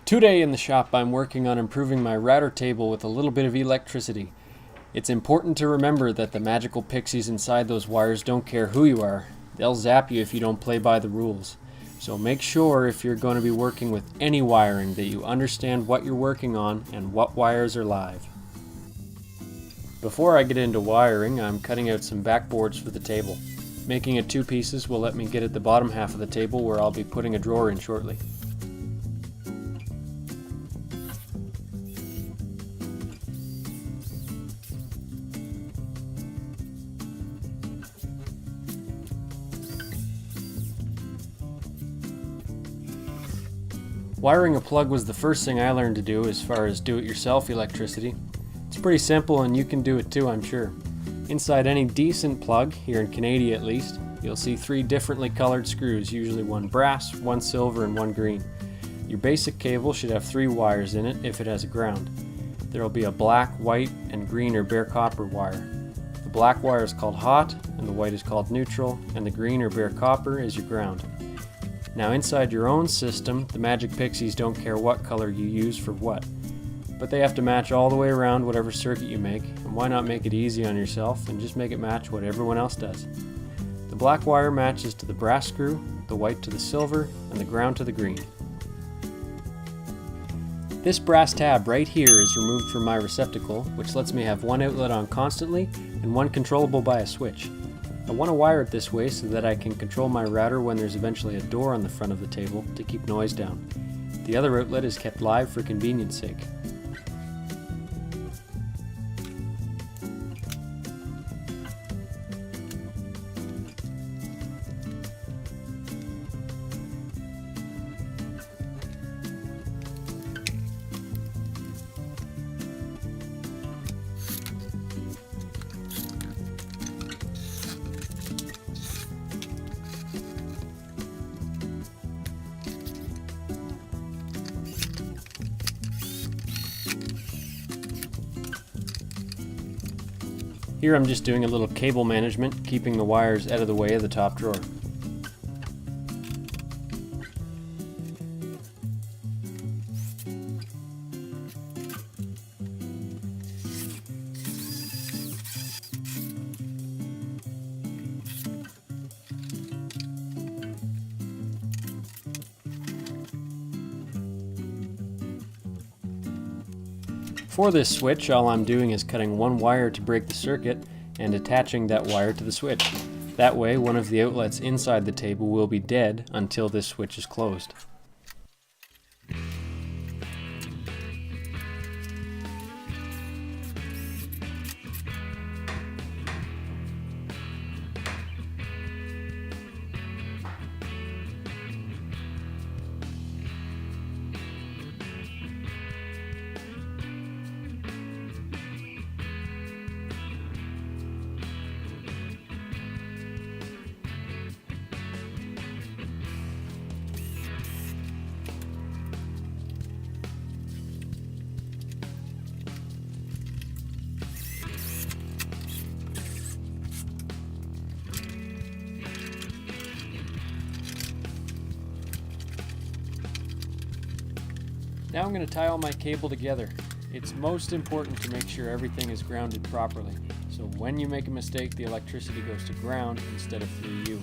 Today in the shop I'm working on improving my router table with a little bit of electricity. It's important to remember that the magical pixies inside those wires don't care who you are. They'll zap you if you don't play by the rules. So make sure if you're going to be working with any wiring that you understand what you're working on and what wires are live. Before I get into wiring, I'm cutting out some backboards for the table. Making it two pieces will let me get at the bottom half of the table where I'll be putting a drawer in shortly. Wiring a plug was the first thing I learned to do as far as do-it-yourself electricity. It's pretty simple and you can do it too, I'm sure. Inside any decent plug, here in Canada at least, you'll see three differently colored screws, usually one brass, one silver, and one green. Your basic cable should have three wires in it if it has a ground. There will be a black, white, and green or bare copper wire. The black wire is called hot, and the white is called neutral, and the green or bare copper is your ground. Now inside your own system, the Magic Pixies don't care what color you use for what, but they have to match all the way around whatever circuit you make, and why not make it easy on yourself and just make it match what everyone else does. The black wire matches to the brass screw, the white to the silver, and the ground to the green. This brass tab right here is removed from my receptacle, which lets me have one outlet on constantly and one controllable by a switch. I want to wire it this way so that I can control my router when there's eventually a door on the front of the table to keep noise down. The other outlet is kept live for convenience sake. Here I'm just doing a little cable management, keeping the wires out of the way of the top drawer. For this switch, all I'm doing is cutting one wire to break the circuit and attaching that wire to the switch. That way, one of the outlets inside the table will be dead until this switch is closed. Now I'm going to tie all my cable together. It's most important to make sure everything is grounded properly, so when you make a mistake the electricity goes to ground instead of through you.